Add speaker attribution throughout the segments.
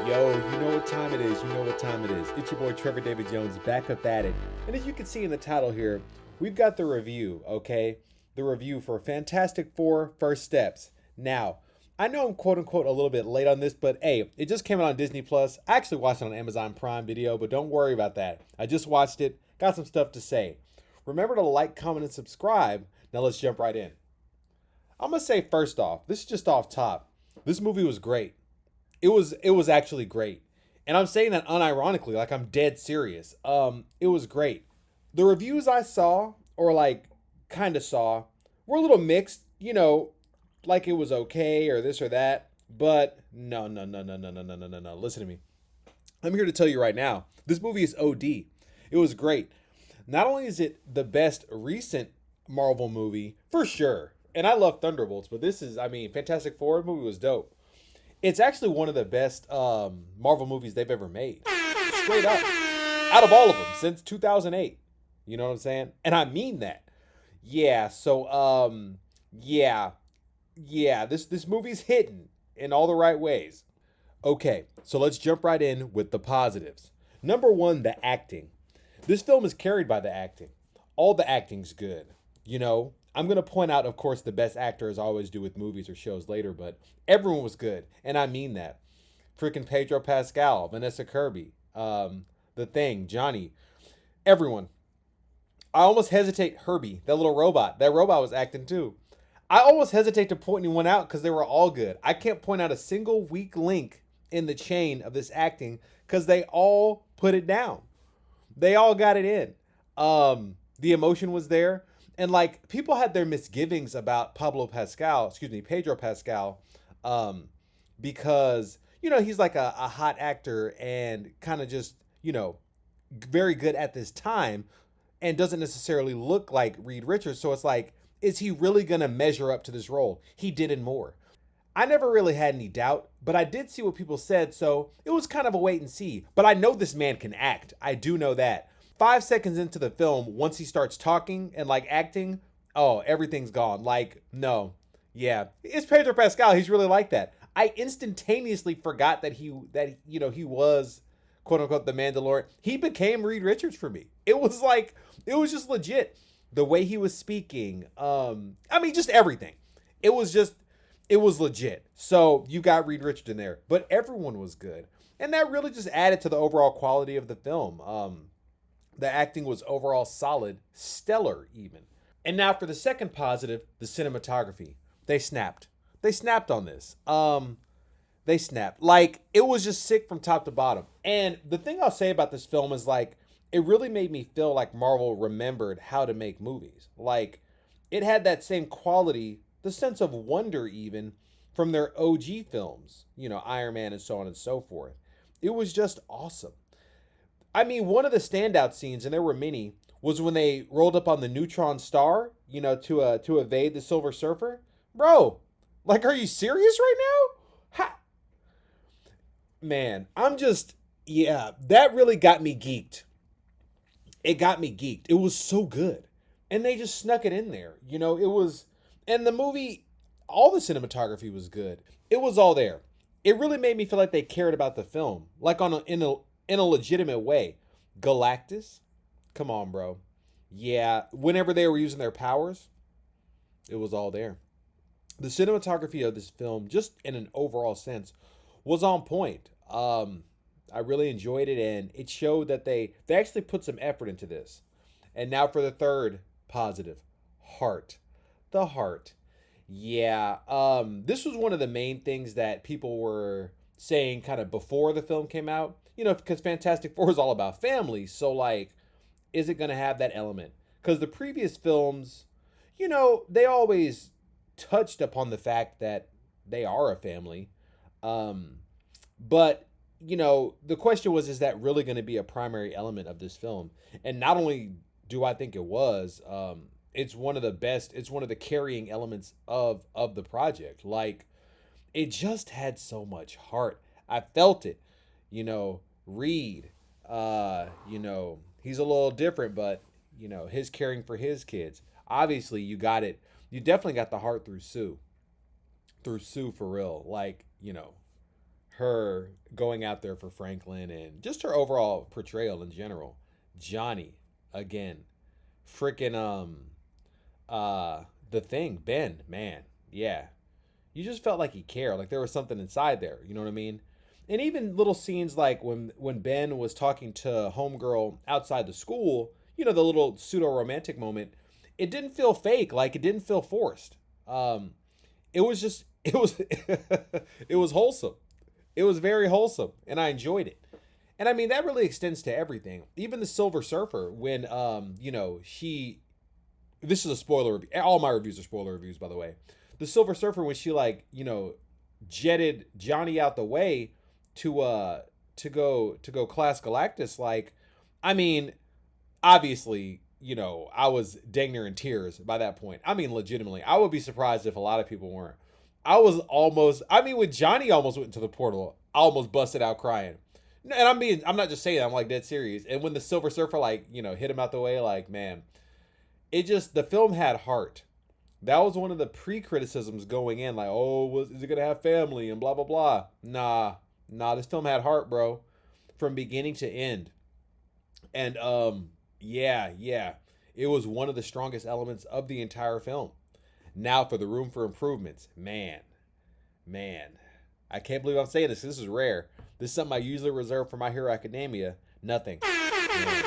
Speaker 1: Yo, you know what time it is. You know what time it is. It's your boy Trevor David Jones back up at it. And as you can see in the title here, we've got the review, okay? The review for Fantastic Four First Steps. Now, I know I'm quote unquote a little bit late on this, but hey, it just came out on Disney Plus. I actually watched it on Amazon Prime Video, but don't worry about that. I just watched it, got some stuff to say. Remember to like, comment, and subscribe. Now let's jump right in. I'm gonna say first off, this is just off top. This movie was great. It was actually great. And I'm saying that unironically, like I'm dead serious. It was great. The reviews I saw, or like kind of saw, were a little mixed, like it was okay or this or that. But no. Listen to me. I'm here to tell you right now, this movie is OD. It was great. Not only is it the best recent Marvel movie, for sure. And I love Thunderbolts, but Fantastic Four movie was dope. It's actually one of the best Marvel movies they've ever made. Straight up. Out of all of them since 2008. You know what I'm saying? And I mean that. Yeah, so this movie's hitting in all the right ways. Okay, so let's jump right in with the positives. Number one, the acting. This film is carried by the acting. All the acting's good. I'm going to point out, of course, the best actor, as I always do with movies or shows later, but everyone was good, and I mean that. Freaking Pedro Pascal, Vanessa Kirby, The Thing, Johnny, everyone. I almost hesitate, Herbie, that little robot. That robot was acting too. I almost hesitate to point anyone out because they were all good. I can't point out a single weak link in the chain of this acting because they all put it down. They all got it in. The emotion was there. And like people had their misgivings about Pedro Pascal, because he's like a hot actor and kind of just very good at this time, and doesn't necessarily look like Reed Richards. So it's like, is he really gonna measure up to this role? He did and more. I never really had any doubt, but I did see what people said, so it was kind of a wait and see. But I know this man can act. I do know that. 5 seconds into the film, once he starts talking and like acting, oh, everything's gone. Like, no. Yeah. It's Pedro Pascal. He's really like that. I instantaneously forgot that he was quote unquote the Mandalorian. He became Reed Richards for me. It was just legit. The way he was speaking. Just everything. It was legit. So you got Reed Richards in there, but everyone was good. And that really just added to the overall quality of the film. The acting was overall solid, stellar even. And now for the second positive, the cinematography. They snapped. They snapped on this. They snapped. Like, it was just sick from top to bottom. And the thing I'll say about this film is like, it really made me feel like Marvel remembered how to make movies. Like, it had that same quality, the sense of wonder even, from their OG films. Iron Man and so on and so forth. It was just awesome. One of the standout scenes, and there were many, was when they rolled up on the neutron star, to evade the Silver Surfer. Bro, like, are you serious right now? Man, that really got me geeked. It got me geeked. It was so good. And they just snuck it in there. And the movie, all the cinematography was good. It was all there. It really made me feel like they cared about the film, like in a legitimate way. Galactus? Come on, bro. Yeah, whenever they were using their powers, it was all there. The cinematography of this film, just in an overall sense, was on point. I really enjoyed it, and it showed that they actually put some effort into this. And now for the third positive. Heart. The heart. Yeah, this was one of the main things that people were saying kind of before the film came out. Because Fantastic Four is all about family. So, like, is it going to have that element? Because the previous films, they always touched upon the fact that they are a family. But, the question was, is that really going to be a primary element of this film? And not only do I think it was, it's one of the carrying elements of the project. Like, it just had so much heart. I felt it. Reed, he's a little different, but his caring for his kids. Obviously, you got it. You definitely got the heart through Sue for real. Like, her going out there for Franklin and just her overall portrayal in general. Johnny, again, freaking the thing, Ben, man, yeah, you just felt like he cared, like there was something inside there. You know what I mean? And even little scenes like when Ben was talking to homegirl outside the school, the little pseudo romantic moment, it didn't feel fake, like it didn't feel forced. It was just it was it was wholesome. It was very wholesome, and I enjoyed it. And I mean that really extends to everything. Even the Silver Surfer, when she, this is a spoiler review. All my reviews are spoiler reviews, by the way. The Silver Surfer, when she jetted Johnny out the way to go class Galactus, like, I mean, obviously, I was dang near in tears by that point. I mean, legitimately, I would be surprised if a lot of people weren't. When Johnny almost went into the portal, I almost busted out crying. And I'm not just saying that, I'm like dead serious. And when the Silver Surfer, hit him out the way, like, man, the film had heart. That was one of the pre-criticisms going in, like, oh, is it gonna have family and blah blah blah. Nah, this film had heart, bro, from beginning to end. And yeah, it was one of the strongest elements of the entire film. Now for the room for improvements, man, I can't believe I'm saying this. This is rare. This is something I usually reserve for My Hero Academia. Nothing. Man.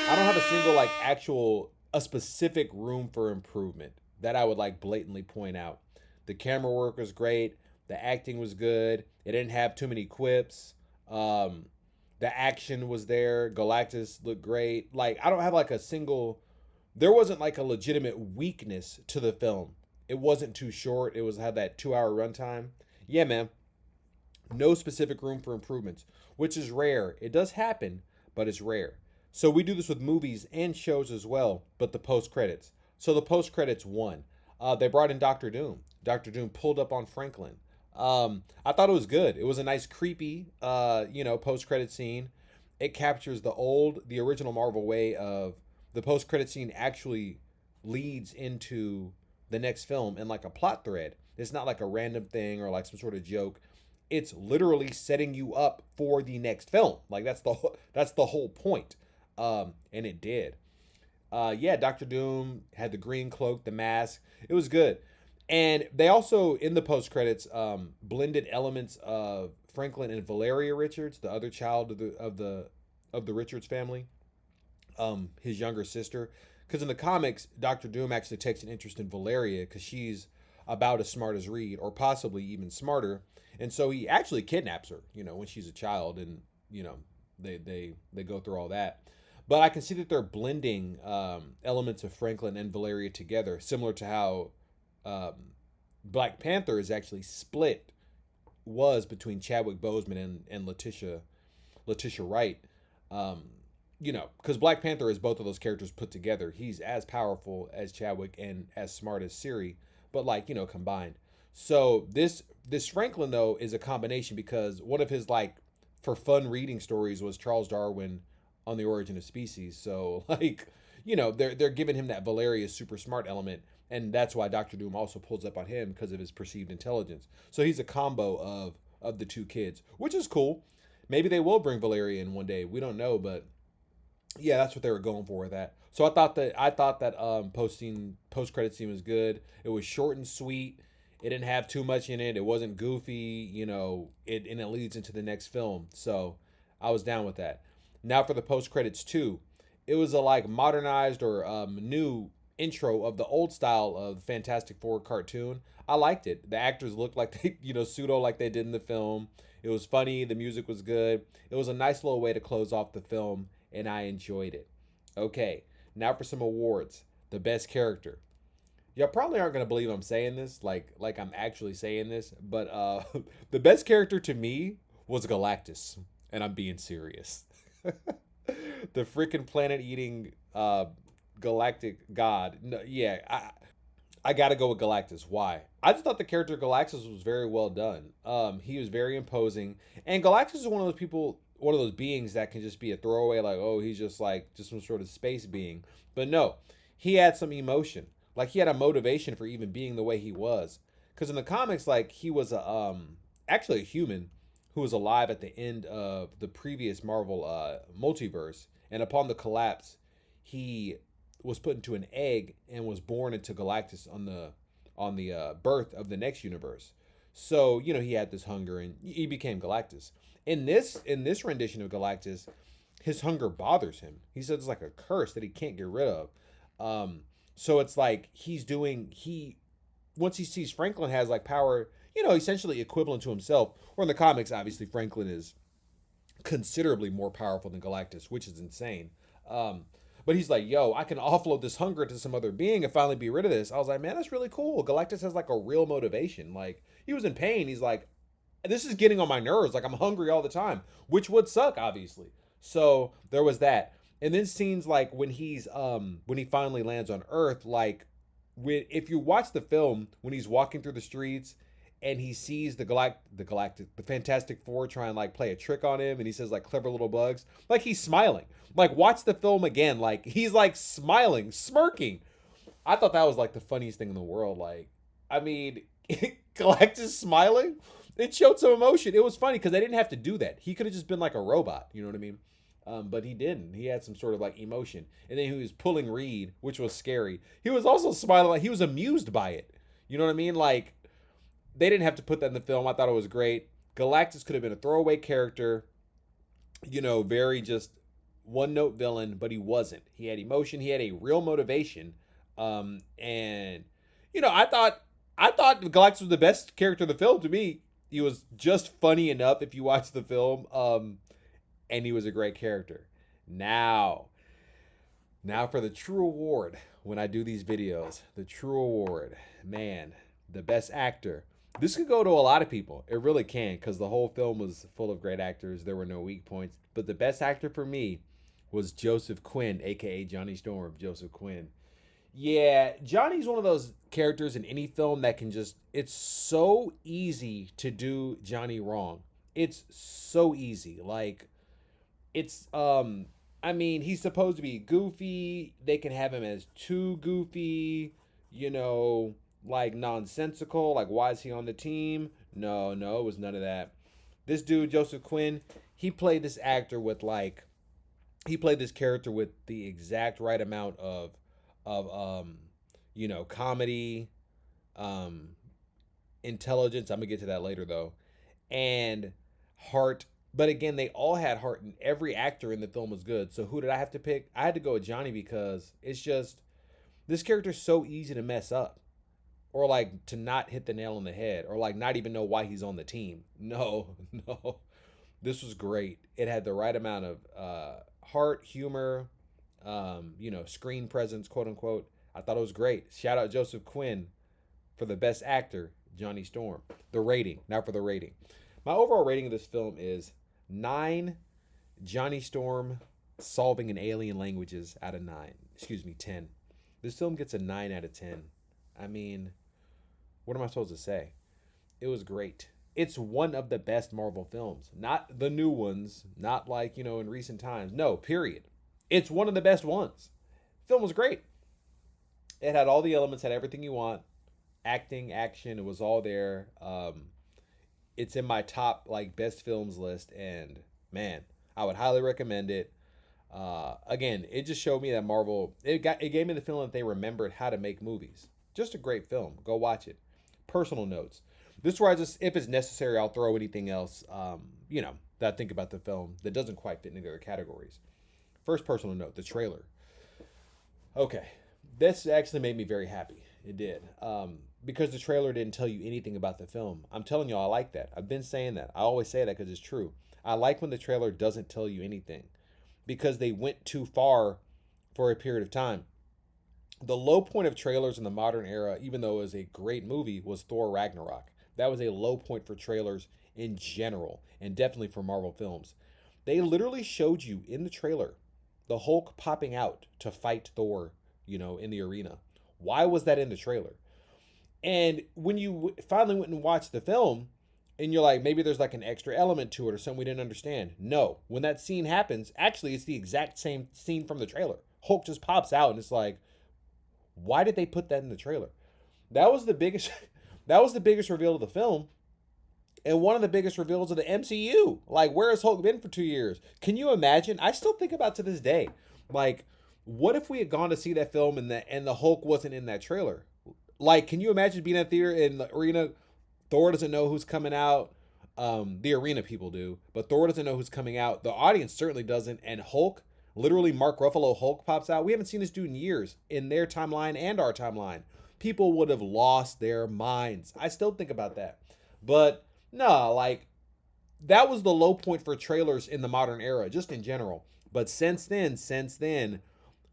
Speaker 1: I don't have a single a specific room for improvement that I would blatantly point out. The camera work was great. The acting was good. It didn't have too many quips. The action was there. Galactus looked great. I don't have a single. There wasn't a legitimate weakness to the film. It wasn't too short. It had that 2-hour runtime. Yeah, man. No specific room for improvements, which is rare. It does happen, but it's rare. So we do this with movies and shows as well, but the post credits. So the post credits won. They brought in Doctor Doom. Doctor Doom pulled up on Franklin. I thought it was good. It was a nice, creepy, post credit scene. It captures the original Marvel way of the post credit scene actually leads into the next film and a plot thread. It's not a random thing or some sort of joke. It's literally setting you up for the next film. That's the whole point. And it did. Yeah, Doctor Doom had the green cloak, the mask. It was good. And they also, in the post credits, blended elements of Franklin and Valeria Richards, the other child of the Richards family, his younger sister. Because in the comics, Doctor Doom actually takes an interest in Valeria because she's about as smart as Reed, or possibly even smarter. And so he actually kidnaps her, when she's a child, and they go through all that. But I can see that they're blending elements of Franklin and Valeria together, similar to how Black Panther is actually was between Chadwick Boseman and Letitia Wright. Because Black Panther is both of those characters put together. He's as powerful as Chadwick and as smart as Siri, but combined. So this Franklin though is a combination because one of his for fun reading stories was Charles Darwin on the Origin of Species. So they're giving him that Valeria super smart element, and that's why Doctor Doom also pulls up on him because of his perceived intelligence. So he's a combo of the two kids, which is cool. Maybe they will bring Valeria in one day. We don't know, but yeah, that's what they were going for with that. So I thought that post credit scene was good. It was short and sweet. It didn't have too much in it. It wasn't goofy, and it leads into the next film. So I was down with that. Now for the post credits too, it was a modernized or new intro of the old style of Fantastic Four cartoon. I liked it. The actors looked like they, pseudo like they did in the film. It was funny. The music was good. It was a nice little way to close off the film, and I enjoyed it. Okay, now for some awards. The best character. Y'all probably aren't gonna believe I'm saying this, like I'm actually saying this, but the best character to me was Galactus, and I'm being serious. The freaking planet-eating galactic god. No, yeah, I gotta go with Galactus. Why? I just thought the character Galactus was very well done. He was very imposing, and Galactus is one of those people, one of those beings that can just be a throwaway, oh, he's just some sort of space being. But no, he had some emotion. He had a motivation for even being the way he was. Because in the comics, he was actually a human who was alive at the end of the previous Marvel multiverse, and upon the collapse, he was put into an egg and was born into Galactus on the birth of the next universe. So he had this hunger and he became Galactus. In this rendition of Galactus, his hunger bothers him. He says it's like a curse that he can't get rid of. So it's like once he sees Franklin has like power, essentially equivalent to himself. Or in the comics, obviously Franklin is considerably more powerful than Galactus, which is insane. But he's like, yo, I can offload this hunger to some other being and finally be rid of this. I was like, man, that's really cool. Galactus has like a real motivation. Like, he was in pain. He's like, this is getting on my nerves. Like, I'm hungry all the time, which would suck, obviously. So there was that. And then scenes like when he finally lands on Earth, like if you watch the film, when he's walking through the streets and he sees the Fantastic Four try and like play a trick on him, and he says like clever little bugs, like he's smiling. Like, watch the film again, like he's like smiling, smirking. I thought that was like the funniest thing in the world. Like, I mean, Galactus smiling, it showed some emotion. It was funny because they didn't have to do that. He could have just been like a robot, you know what I mean? But he didn't. He had some sort of like emotion. And then he was pulling Reed, which was scary. He was also smiling, like he was amused by it. You know what I mean? Like, they didn't have to put that in the film. I thought it was great. Galactus could have been a throwaway character, very just one-note villain, but he wasn't. He had emotion. He had a real motivation. And I thought Galactus was the best character of the film to me. He was just funny enough if you watch the film. And he was a great character. Now for the true award. When I do these videos, the true award, man, the best actor. This could go to a lot of people. It really can, because the whole film was full of great actors. There were no weak points. But the best actor for me was Joseph Quinn, aka Johnny Storm. Joseph Quinn. Yeah, Johnny's one of those characters in any film that can just, it's so easy to do Johnny wrong. It's so easy. Like, it's I mean, he's supposed to be goofy. They can have him as too goofy, like nonsensical. Like, why is he on the team? No, it was none of that. This dude, Joseph Quinn, he played this character with the exact right amount of comedy, intelligence. I'm gonna get to that later though, and heart. But again, they all had heart, and every actor in the film was good. So who did I have to pick? I had to go with Johnny because it's just, this character's so easy to mess up, or like to not hit the nail on the head, or like not even know why he's on the team. No. This was great. It had the right amount of heart, humor, screen presence, quote unquote. I thought it was great. Shout out Joseph Quinn for the best actor, Johnny Storm. The rating. Now for the rating. My overall rating of this film is 9 Johnny Storm solving in alien languages out of 9. 10. This film gets a 9 out of 10. I mean, what am I supposed to say? It was great. It's one of the best Marvel films. Not the new ones. Not like, in recent times. No, period. It's one of the best ones. Film was great. It had all the elements, had everything you want. Acting, action, it was all there. It's in my top like best films list, and man, I would highly recommend it. Again, it just showed me that Marvel, it gave me the feeling that they remembered how to make movies. Just a great film. Go watch it. Personal notes. This is where if it's necessary, I'll throw anything else, that I think about the film that doesn't quite fit into other categories. First personal note, the trailer. Okay, this actually made me very happy. It did. Because the trailer didn't tell you anything about the film. I'm telling you, I like that. I've been saying that. I always say that because it's true. I like when the trailer doesn't tell you anything, because they went too far for a period of time. The low point of trailers in the modern era, even though it was a great movie, was Thor Ragnarok. That was a low point for trailers in general, and definitely for Marvel films. They literally showed you in the trailer the Hulk popping out to fight Thor, in the arena. Why was that in the trailer? And when you finally went and watched the film, and you're like, maybe there's like an extra element to it or something we didn't understand. No, when that scene happens, actually it's the exact same scene from the trailer. Hulk just pops out, and it's like, why did they put that in the trailer? That was the biggest reveal of the film. and one of the biggest reveals of the MCU. Like, where has Hulk been for 2 years? Can you imagine? I still think about to this day, like, what if we had gone to see that film and the Hulk wasn't in that trailer? Like, can you imagine being at theater in the arena? Thor doesn't know who's coming out. The arena people do, but Thor doesn't know who's coming out. The audience certainly doesn't. And Hulk, literally Mark Ruffalo Hulk pops out. We haven't seen this dude in years in their timeline and our timeline. People would have lost their minds. I still think about that. But no, like that was the low point for trailers in the modern era, just in general. But since then,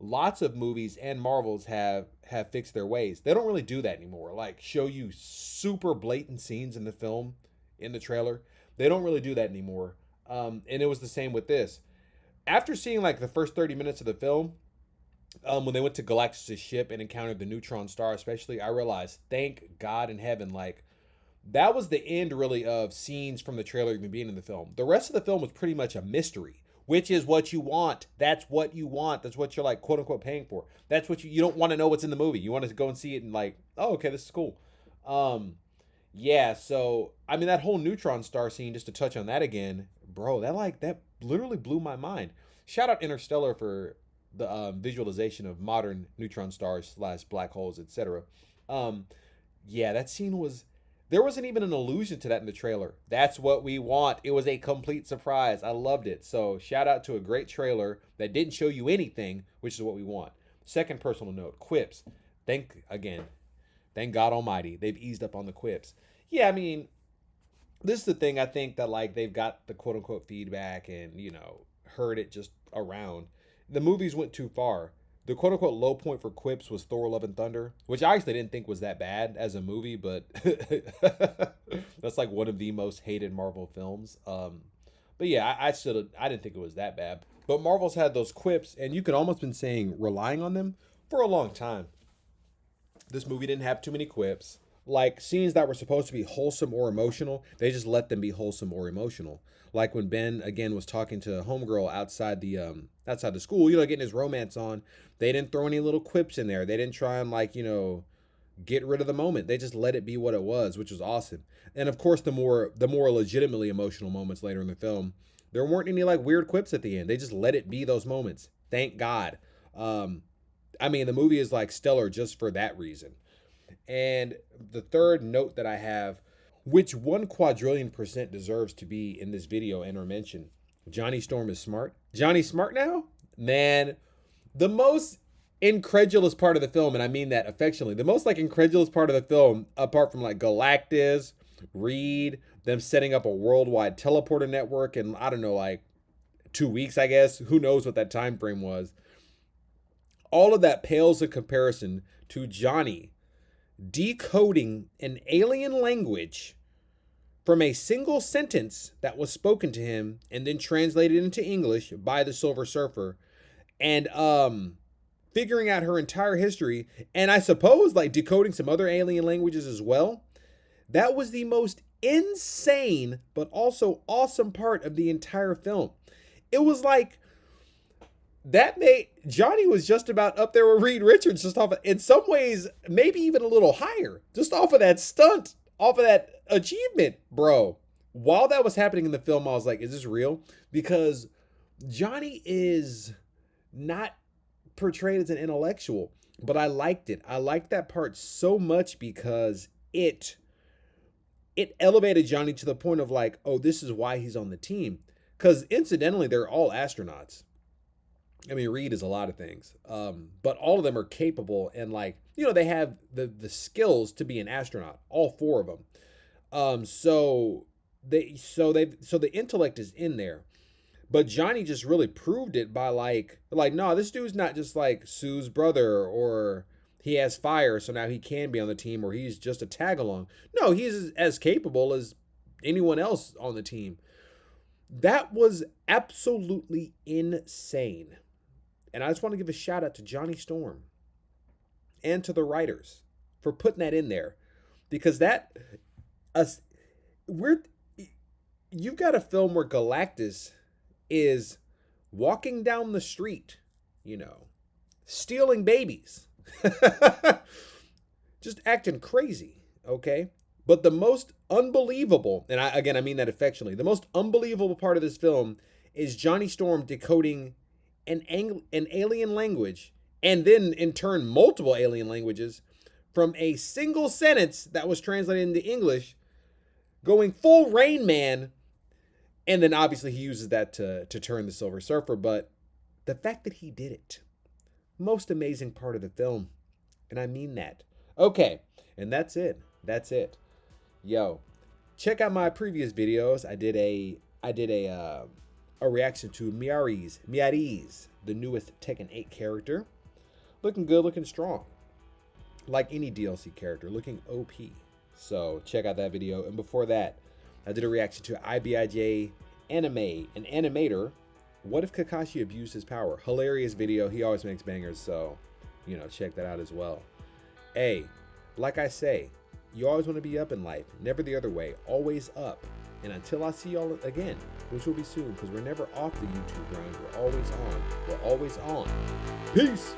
Speaker 1: lots of movies and Marvels have fixed their ways. They don't really do that anymore. Like show you super blatant scenes in the film, in the trailer. They don't really do that anymore. And it was the same with this. After seeing like the first 30 minutes of the film, when they went to Galactus' ship and encountered the neutron star, especially, I realized, thank God in heaven, like that was the end really of scenes from the trailer even being in the film. The rest of the film was pretty much a mystery, which is what you want. That's what you want. That's what you're like quote unquote paying for. That's what you don't want to know what's in the movie. You want to go and see it and like, oh, okay, this is cool. Yeah, so I mean that whole neutron star scene, just to touch on that again, bro, that literally blew my mind. Shout out Interstellar for the visualization of modern neutron stars slash black holes, etc. Yeah, that scene was, there wasn't even an allusion to that in the trailer. That's what we want. It was a complete surprise. I loved it. So shout out to a great trailer that didn't show you anything, which is what we want. Second personal note, quips. Thank God Almighty, they've eased up on the quips. Yeah, I mean, this is the thing. I think that like they've got the quote unquote feedback and heard it just around. The movies went too far. The quote unquote low point for quips was Thor: Love and Thunder, which I actually didn't think was that bad as a movie, but that's like one of the most hated Marvel films. But yeah, I didn't think it was that bad. But Marvel's had those quips, and you could almost been saying relying on them for a long time. This movie didn't have too many quips. Like scenes that were supposed to be wholesome or emotional, they just let them be wholesome or emotional. Like when Ben again was talking to a homegirl outside the school, getting his romance on. They didn't throw any little quips in there. They didn't try and get rid of the moment. They just let it be what it was, which was awesome. And of course, the more legitimately emotional moments later in the film, there weren't any like weird quips at the end. They just let it be those moments. Thank God. I mean, the movie is like stellar just for that reason. And the third note that I have, which 1 quadrillion% deserves to be in this video and or mention, Johnny Storm is smart. Johnny's smart now? Man, the most incredulous part of the film, and I mean that affectionately, the most like incredulous part of the film, apart from like Galactus, Reed, them setting up a worldwide teleporter network in, I don't know, like 2 weeks, I guess. Who knows what that time frame was. All of that pales in comparison to Johnny decoding an alien language from a single sentence that was spoken to him and then translated into English by the Silver Surfer, and figuring out her entire history, and I suppose like decoding some other alien languages as well. That was the most insane but also awesome part of the entire film. It was like that made Johnny was just about up there with Reed Richards, just off of, in some ways, maybe even a little higher, just off of that stunt, off of that achievement, bro. While that was happening in the film, I was like, is this real? Because Johnny is not portrayed as an intellectual, but I liked it. I liked that part so much because it elevated Johnny to the point of like, oh, this is why he's on the team. Because incidentally, they're all astronauts. I mean, Reed is a lot of things, but all of them are capable and like, they have the skills to be an astronaut, all 4 of them. So the intellect is in there, but Johnny just really proved it by like, no, this dude's not just like Sue's brother, or he has fire, so now he can be on the team, or he's just a tag along. No, he's as capable as anyone else on the team. That was absolutely insane. And I just want to give a shout out to Johnny Storm and to the writers for putting that in there, because you've got a film where Galactus is walking down the street, stealing babies, just acting crazy. Okay. But the most unbelievable, and I mean that affectionately, the most unbelievable part of this film is Johnny Storm decoding an alien language, and then in turn multiple alien languages, from a single sentence that was translated into English, going full Rain Man, and then obviously he uses that to turn the Silver Surfer. But the fact that he did it, most amazing part of the film, and I mean that. Okay, and that's it. That's it. Yo, check out my previous videos. I did a reaction to Miari's, the newest Tekken 8 character. Looking good, looking strong. Like any DLC character, looking OP. So check out that video. And before that, I did a reaction to IBIJ Anime, an animator. What if Kakashi abused his power? Hilarious video. He always makes bangers, so, you know, check that out as well. Hey, like I say, you always want to be up in life, never the other way, always up. And until I see y'all again, which will be soon, because we're never off the YouTube grind, we're always on. We're always on. Peace!